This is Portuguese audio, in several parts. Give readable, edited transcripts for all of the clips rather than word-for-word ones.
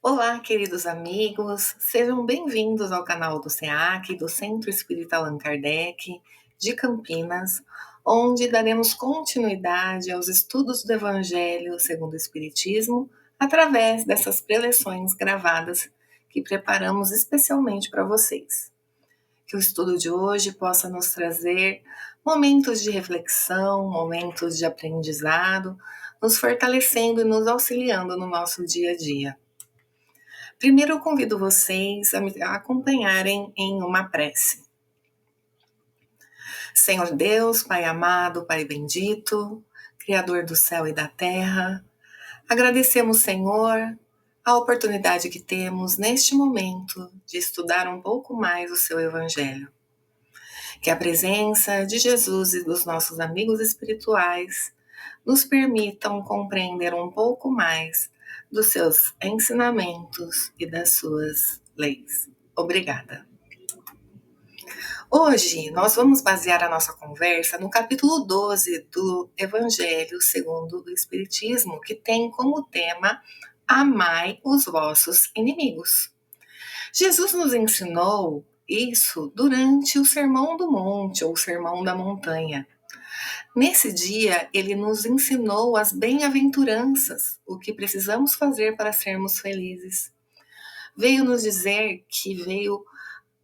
Olá, queridos amigos, sejam bem-vindos ao canal do SEAC, do Centro Espírita Allan Kardec, de Campinas, onde daremos continuidade aos estudos do Evangelho segundo o Espiritismo, através dessas preleções gravadas que preparamos especialmente para vocês. Que o estudo de hoje possa nos trazer momentos de reflexão, momentos de aprendizado, nos fortalecendo e nos auxiliando no nosso dia a dia. Primeiro eu convido vocês a me acompanharem em uma prece. Senhor Deus, Pai amado, Pai bendito, Criador do céu e da terra, agradecemos, Senhor, a oportunidade que temos neste momento de estudar um pouco mais o seu Evangelho. Que a presença de Jesus e dos nossos amigos espirituais nos permitam compreender um pouco mais dos seus ensinamentos e das suas leis. Obrigada. Hoje nós vamos basear a nossa conversa no capítulo 12 do Evangelho segundo o Espiritismo, que tem como tema Amai os vossos inimigos. Jesus nos ensinou isso durante o Sermão do Monte ou Sermão da Montanha. Nesse dia, ele nos ensinou as bem-aventuranças, o que precisamos fazer para sermos felizes. Veio nos dizer que veio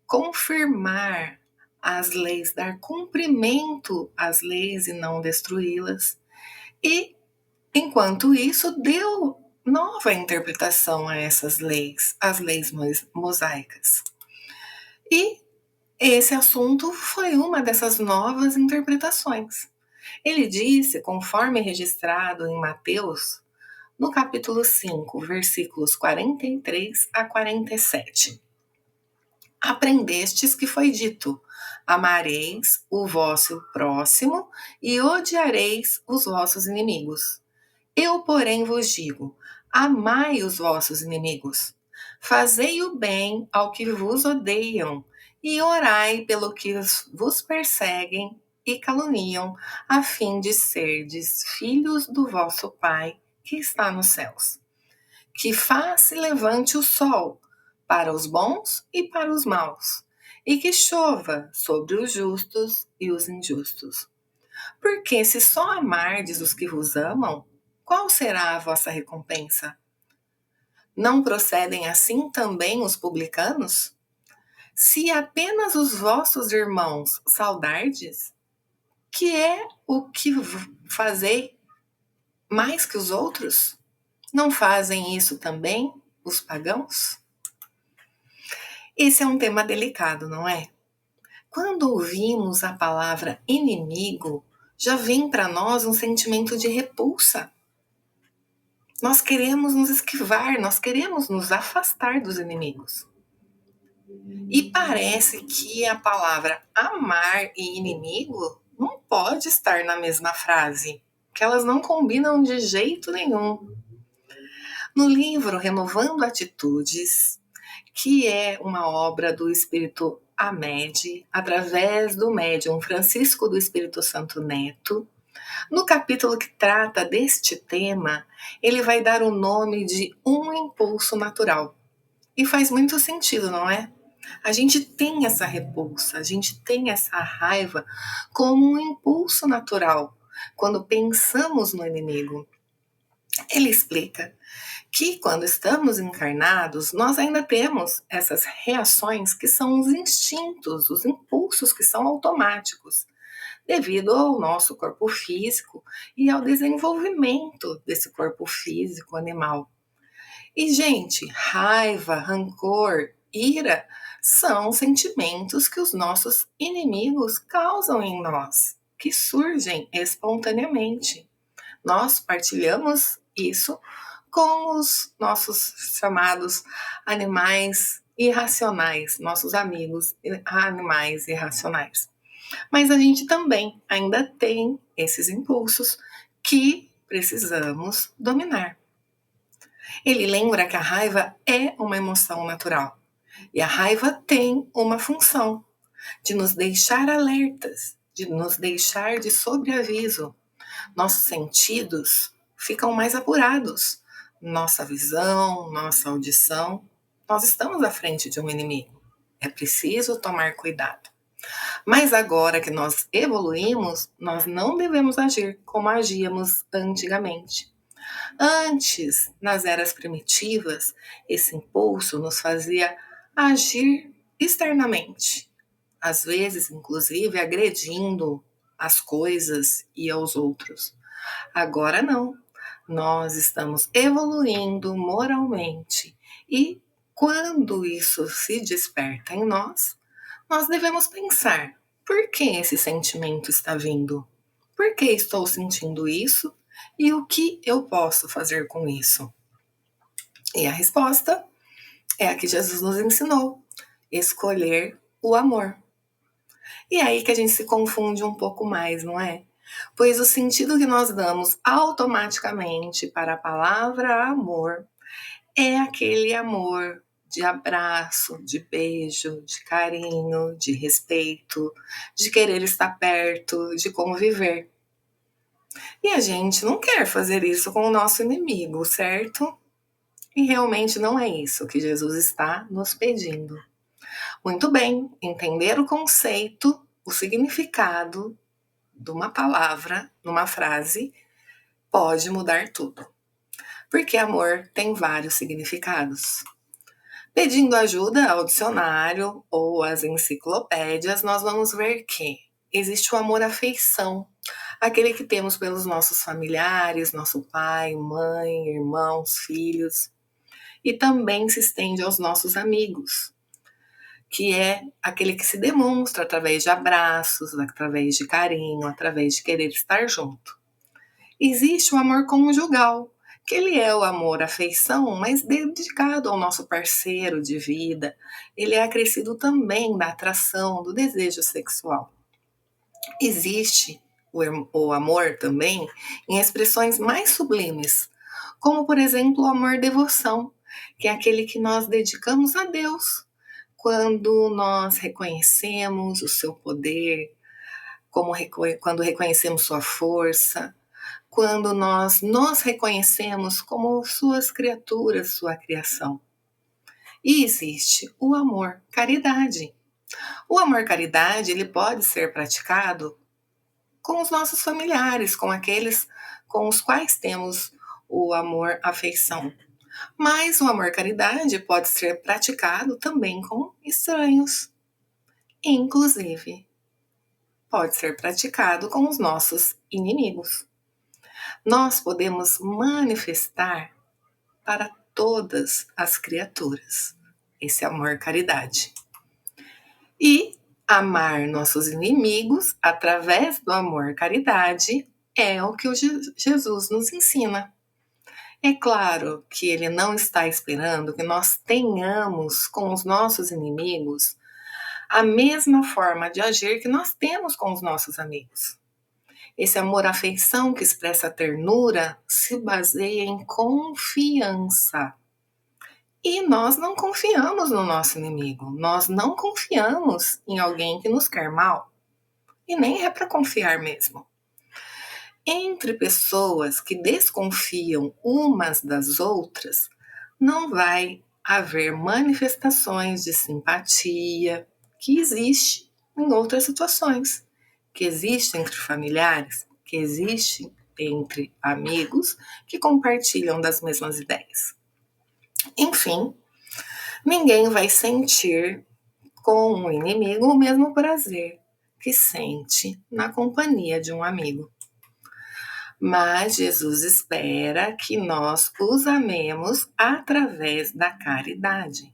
confirmar as leis, dar cumprimento às leis e não destruí-las. E, enquanto isso, deu nova interpretação a essas leis, as leis mosaicas. E esse assunto foi uma dessas novas interpretações. Ele disse, conforme registrado em Mateus, no capítulo 5, versículos 43 a 47. Aprendestes que foi dito: amareis o vosso próximo e odiareis os vossos inimigos. Eu, porém, vos digo: amai os vossos inimigos, fazei o bem ao que vos odeiam e orai pelo que vos perseguem e caluniam, a fim de serdes filhos do vosso Pai que está nos céus. Que faça e levante o sol para os bons e para os maus, e que chova sobre os justos e os injustos. Porque se só amardes os que vos amam, qual será a vossa recompensa? Não procedem assim também os publicanos? Se apenas os vossos irmãos saudardes, que é o que fazei mais que os outros? Não fazem isso também os pagãos? Esse é um tema delicado, não é? Quando ouvimos a palavra inimigo, já vem para nós um sentimento de repulsa. Nós queremos nos esquivar, nós queremos nos afastar dos inimigos. E parece que a palavra amar e inimigo não pode estar na mesma frase, que elas não combinam de jeito nenhum. No livro Renovando Atitudes, que é uma obra do Espírito Amed, através do médium Francisco do Espírito Santo Neto, no capítulo que trata deste tema, ele vai dar o nome de um impulso natural. E faz muito sentido, não é? A gente tem essa repulsa, a gente tem essa raiva como um impulso natural quando pensamos no inimigo. Ele explica que quando estamos encarnados, nós ainda temos essas reações que são os instintos, os impulsos que são automáticos, devido ao nosso corpo físico e ao desenvolvimento desse corpo físico animal. E, gente, raiva, rancor, ira são sentimentos que os nossos inimigos causam em nós, que surgem espontaneamente. Nós partilhamos isso com os nossos chamados animais irracionais, nossos amigos animais irracionais. Mas a gente também ainda tem esses impulsos que precisamos dominar. Ele lembra que a raiva é uma emoção natural. E a raiva tem uma função de nos deixar alertas, de nos deixar de sobreaviso. Nossos sentidos ficam mais apurados. nossa visão, nossa audição, nós estamos à frente de um inimigo. É preciso tomar cuidado. Mas agora que nós evoluímos, nós não devemos agir como agíamos antigamente. Antes, nas eras primitivas, esse impulso nos fazia agir externamente, às vezes, inclusive, agredindo as coisas e aos outros. Agora não. Nós estamos evoluindo moralmente e quando isso se desperta em nós, nós devemos pensar: por que esse sentimento está vindo? Por que estou sentindo isso? E o que eu posso fazer com isso? E a resposta é a que Jesus nos ensinou: escolher o amor. E é aí que a gente se confunde um pouco mais, não é? Pois o sentido que nós damos automaticamente para a palavra amor é aquele amor de abraço, de beijo, de carinho, de respeito, de querer estar perto, de conviver. E a gente não quer fazer isso com o nosso inimigo, certo? E realmente não é isso que Jesus está nos pedindo. Muito bem, entender o conceito, o significado de uma palavra, numa frase, pode mudar tudo. Porque amor tem vários significados. Pedindo ajuda ao dicionário ou às enciclopédias, nós vamos ver que existe o amor-afeição, aquele que temos pelos nossos familiares, nosso pai, mãe, irmãos, filhos, e também se estende aos nossos amigos, que é aquele que se demonstra através de abraços, através de carinho, através de querer estar junto. Existe o amor conjugal, que ele é o amor, a afeição, mas dedicado ao nosso parceiro de vida. Ele é acrescido também da atração, do desejo sexual. Existe o amor também em expressões mais sublimes, como por exemplo o amor-devoção, que é aquele que nós dedicamos a Deus, quando nós reconhecemos o seu poder, quando reconhecemos sua força, quando nós nos reconhecemos como suas criaturas, sua criação. E existe o amor caridade. O amor caridade, ele pode ser praticado com os nossos familiares, com aqueles com os quais temos o amor afeição. Mas o amor caridade pode ser praticado também com estranhos. Inclusive, pode ser praticado com os nossos inimigos. Nós podemos manifestar para todas as criaturas esse amor caridade. E amar nossos inimigos através do amor caridade é o que o Jesus nos ensina. É claro que ele não está esperando que nós tenhamos com os nossos inimigos a mesma forma de agir que nós temos com os nossos amigos. Esse amor-afeição que expressa ternura se baseia em confiança. E nós não confiamos no nosso inimigo, nós não confiamos em alguém que nos quer mal. E nem é para confiar mesmo. Entre pessoas que desconfiam umas das outras, não vai haver manifestações de simpatia que existe em outras situações, que existe entre familiares, que existe entre amigos que compartilham das mesmas ideias. Enfim, ninguém vai sentir com um inimigo o mesmo prazer que sente na companhia de um amigo. Mas Jesus espera que nós os amemos através da caridade.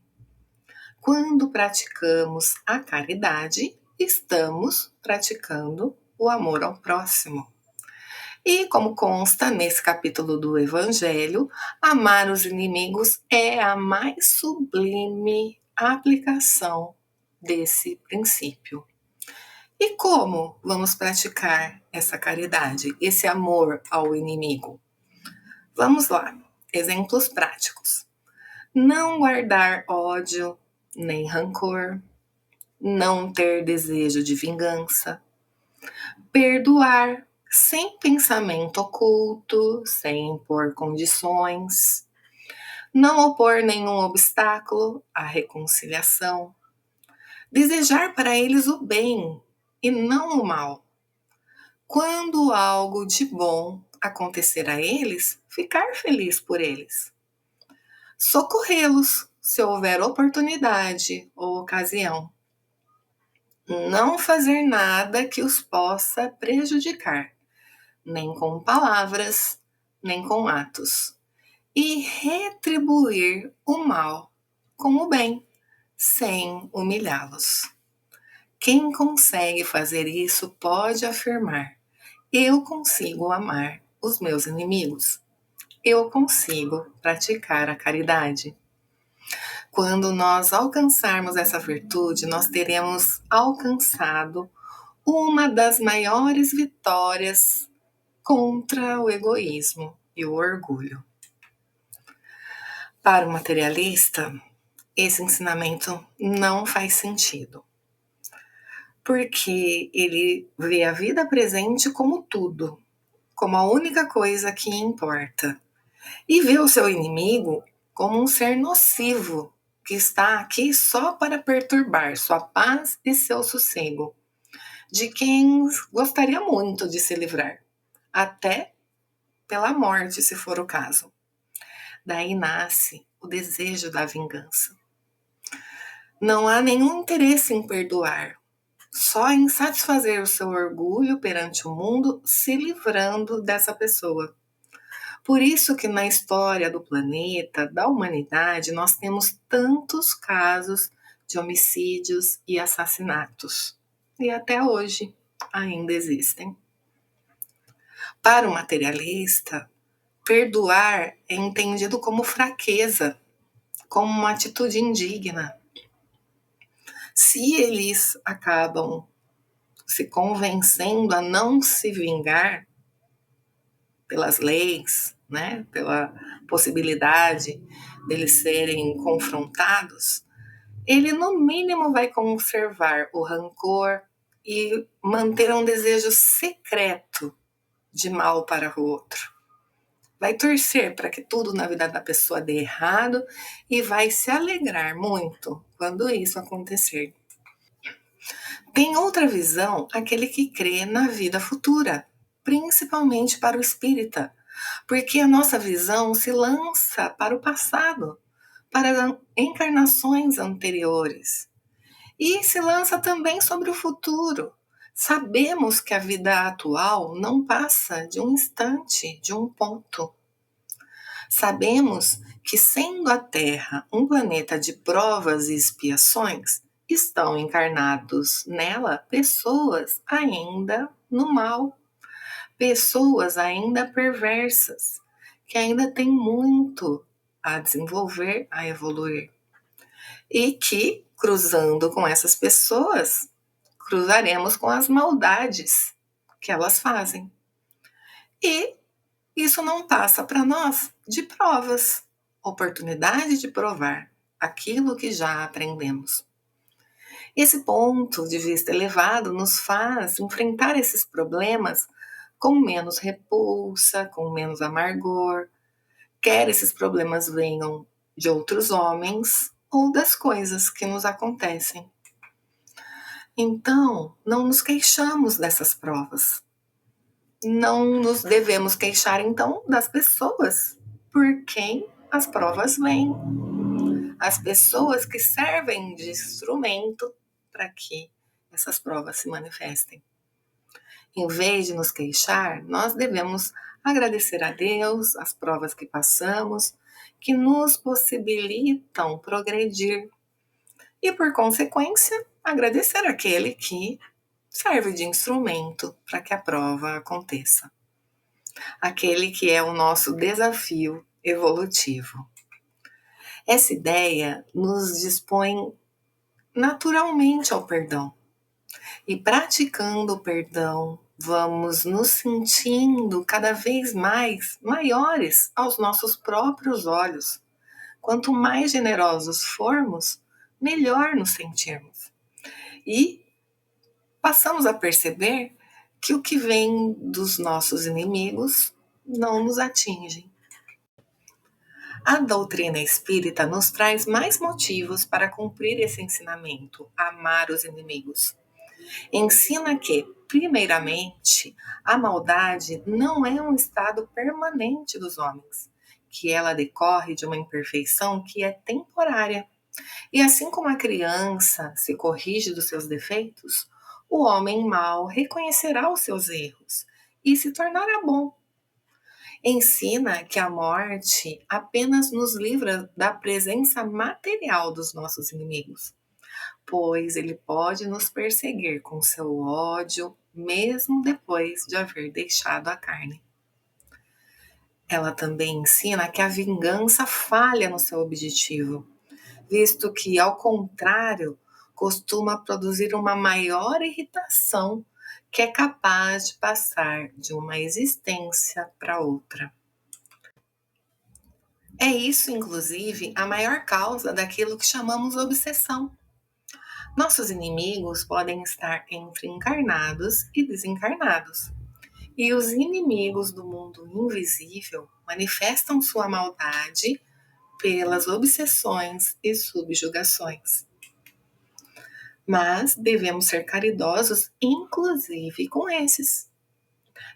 Quando praticamos a caridade, estamos praticando o amor ao próximo. E como consta nesse capítulo do Evangelho, amar os inimigos é a mais sublime aplicação desse princípio. E como vamos praticar essa caridade, esse amor ao inimigo? Vamos lá, exemplos práticos. Não guardar ódio nem rancor, não ter desejo de vingança, perdoar sem pensamento oculto, sem impor condições, não opor nenhum obstáculo à reconciliação, desejar para eles o bem e não o mal. Quando algo de bom acontecer a eles, ficar feliz por eles. Socorrê-los se houver oportunidade ou ocasião. Não fazer nada que os possa prejudicar, nem com palavras, nem com atos. E retribuir o mal com o bem, sem humilhá-los. Quem consegue fazer isso pode afirmar: eu consigo amar os meus inimigos. Eu consigo praticar a caridade. Quando nós alcançarmos essa virtude, nós teremos alcançado uma das maiores vitórias contra o egoísmo e o orgulho. Para o materialista, esse ensinamento não faz sentido, porque ele vê a vida presente como tudo, como a única coisa que importa, e vê o seu inimigo como um ser nocivo que está aqui só para perturbar sua paz e seu sossego, de quem gostaria muito de se livrar, até pela morte, se for o caso. Daí nasce o desejo da vingança. Não há nenhum interesse em perdoar, só em satisfazer o seu orgulho perante o mundo, se livrando dessa pessoa. Por isso que na história do planeta, da humanidade, nós temos tantos casos de homicídios e assassinatos. E até hoje ainda existem. Para o materialista, perdoar é entendido como fraqueza, como uma atitude indigna. Se eles acabam se convencendo a não se vingar pelas leis, né, pela possibilidade deles serem confrontados, ele no mínimo vai conservar o rancor e manter um desejo secreto de mal para o outro. Vai torcer para que tudo na vida da pessoa dê errado e vai se alegrar muito quando isso acontecer. Tem outra visão aquele que crê na vida futura, principalmente para o espírita, porque a nossa visão se lança para o passado, para as encarnações anteriores, e se lança também sobre o futuro. Sabemos que a vida atual não passa de um instante, de um ponto. Sabemos que, sendo a Terra um planeta de provas e expiações, estão encarnados nela pessoas ainda no mal, pessoas ainda perversas, que ainda têm muito a desenvolver, a evoluir. E que, cruzando com essas pessoas, cruzaremos com as maldades que elas fazem. E isso não passa para nós de provas, oportunidade de provar aquilo que já aprendemos. Esse ponto de vista elevado nos faz enfrentar esses problemas com menos repulsa, com menos amargor, quer esses problemas venham de outros homens ou das coisas que nos acontecem. Então, não nos queixamos dessas provas. Não nos devemos queixar, então, das pessoas por quem as provas vêm. As pessoas que servem de instrumento para que essas provas se manifestem. Em vez de nos queixar, nós devemos agradecer a Deus as provas que passamos, que nos possibilitam progredir. E, por consequência, agradecer aquele que serve de instrumento para que a prova aconteça. Aquele que é o nosso desafio evolutivo. Essa ideia nos dispõe naturalmente ao perdão. E praticando o perdão, vamos nos sentindo cada vez mais maiores aos nossos próprios olhos. Quanto mais generosos formos, melhor nos sentirmos. E passamos a perceber que o que vem dos nossos inimigos não nos atinge. A doutrina espírita nos traz mais motivos para cumprir esse ensinamento, amar os inimigos. Ensina que, primeiramente, a maldade não é um estado permanente dos homens, que ela decorre de uma imperfeição que é temporária. E assim como a criança se corrige dos seus defeitos, o homem mau reconhecerá os seus erros e se tornará bom. Ensina que a morte apenas nos livra da presença material dos nossos inimigos, pois ele pode nos perseguir com seu ódio, mesmo depois de haver deixado a carne. Ela também ensina que a vingança falha no seu objetivo, visto que, ao contrário, costuma produzir uma maior irritação que é capaz de passar de uma existência para outra. É isso, inclusive, a maior causa daquilo que chamamos obsessão. Nossos inimigos podem estar entre encarnados e desencarnados. E os inimigos do mundo invisível manifestam sua maldade pelas obsessões e subjugações. Mas devemos ser caridosos, inclusive com esses.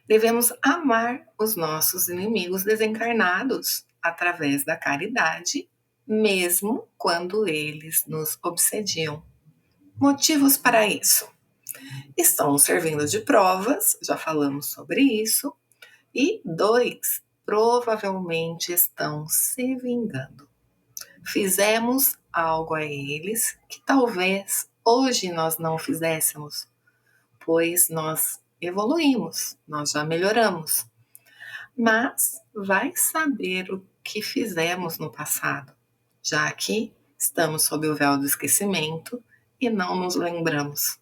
Devemos amar os nossos inimigos desencarnados através da caridade, mesmo quando eles nos obsediam. Motivos para isso: estão servindo de provas, já falamos sobre isso, e 2, provavelmente estão se vingando. Fizemos algo a eles que talvez hoje nós não fizéssemos, pois nós evoluímos, nós já melhoramos. Mas vai saber o que fizemos no passado, já que estamos sob o véu do esquecimento e não nos lembramos.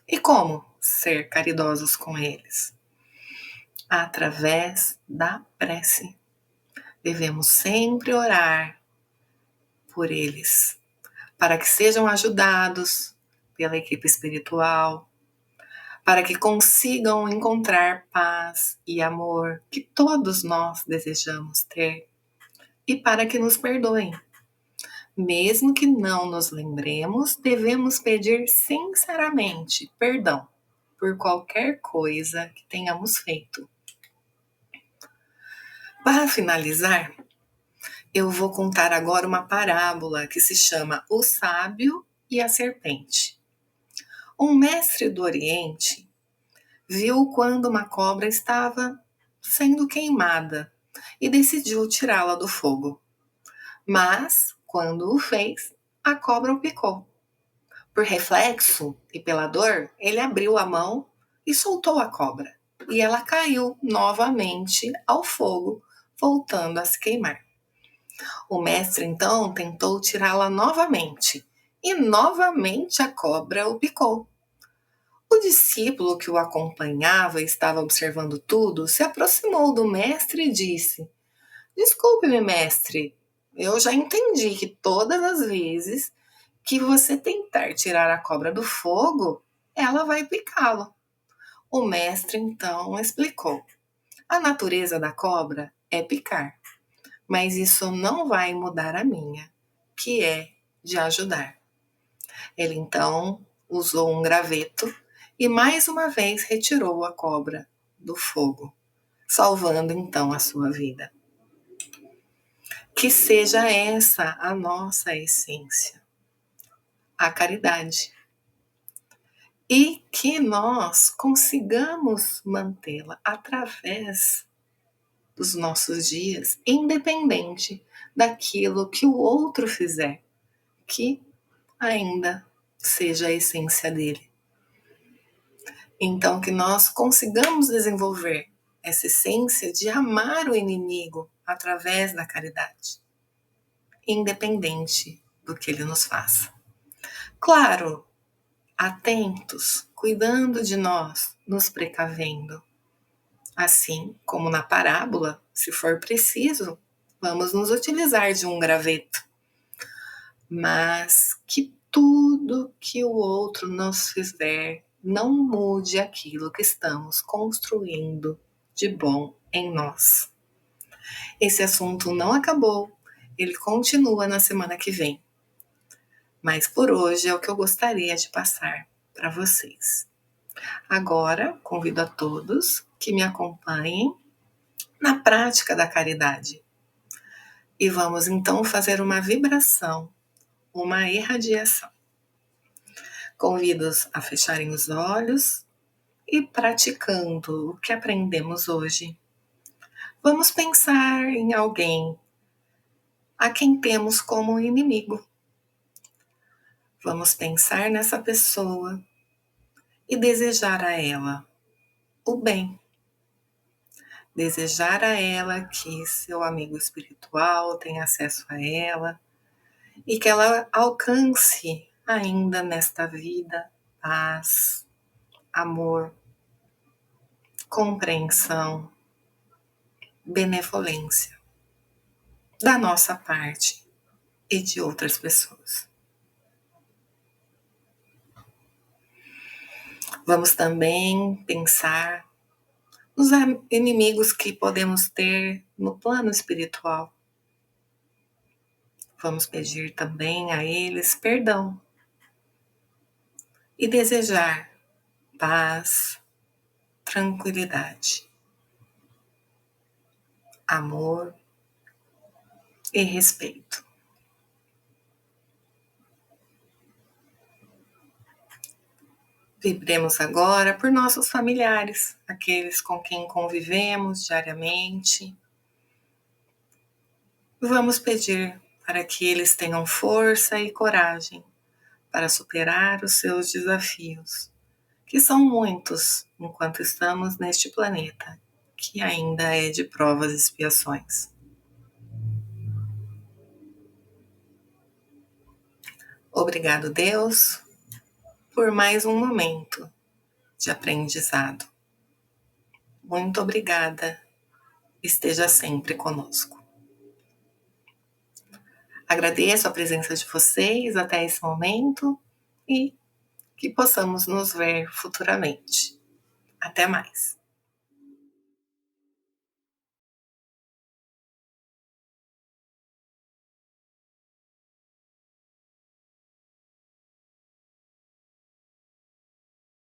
E como ser caridosos com eles? Através da prece. Devemos sempre orar por eles, para que sejam ajudados pela equipe espiritual, para que consigam encontrar paz e amor que todos nós desejamos ter, e para que nos perdoem. Mesmo que não nos lembremos, devemos pedir sinceramente perdão por qualquer coisa que tenhamos feito. Para finalizar, eu vou contar agora uma parábola que se chama O Sábio e a Serpente. Um mestre do Oriente viu quando uma cobra estava sendo queimada e decidiu tirá-la do fogo. Mas, quando o fez, a cobra o picou. Por reflexo e pela dor, ele abriu a mão e soltou a cobra. E ela caiu novamente ao fogo, voltando a se queimar. O mestre então tentou tirá-la novamente, e novamente a cobra o picou. O discípulo que o acompanhava e estava observando tudo se aproximou do mestre e disse: Desculpe-me, mestre, eu já entendi que todas as vezes que você tentar tirar a cobra do fogo, ela vai picá-lo. O mestre então explicou: a natureza da cobra é picar, mas isso não vai mudar a minha, que é de ajudar. Ele então usou um graveto e mais uma vez retirou a cobra do fogo, salvando então a sua vida. Que seja essa a nossa essência, a caridade. E que nós consigamos mantê-la através dos nossos dias, independente daquilo que o outro fizer, que ainda seja a essência dele. Então, que nós consigamos desenvolver essa essência de amar o inimigo através da caridade, independente do que ele nos faça. Claro, atentos, cuidando de nós, nos precavendo. Assim como na parábola, se for preciso, vamos nos utilizar de um graveto. Mas que tudo que o outro nos fizer não mude aquilo que estamos construindo de bom em nós. Esse assunto não acabou, ele continua na semana que vem. Mas por hoje é o que eu gostaria de passar para vocês. Agora, convido a todos que me acompanhem na prática da caridade. E vamos então fazer uma vibração, uma irradiação. Convido-os a fecharem os olhos e praticando o que aprendemos hoje. Vamos pensar em alguém a quem temos como inimigo. Vamos pensar nessa pessoa e desejar a ela o bem. Desejar a ela que seu amigo espiritual tenha acesso a ela e que ela alcance ainda nesta vida paz, amor, compreensão, benevolência da nossa parte e de outras pessoas. Vamos também pensar nos inimigos que podemos ter no plano espiritual. Vamos pedir também a eles perdão e desejar paz, tranquilidade, amor e respeito. Vibremos agora por nossos familiares, aqueles com quem convivemos diariamente. Vamos pedir para que eles tenham força e coragem para superar os seus desafios, que são muitos enquanto estamos neste planeta, que ainda é de provas e expiações. Obrigado, Deus, por mais um momento de aprendizado. Muito obrigada. Esteja sempre conosco. Agradeço a presença de vocês até esse momento e que possamos nos ver futuramente. Até mais.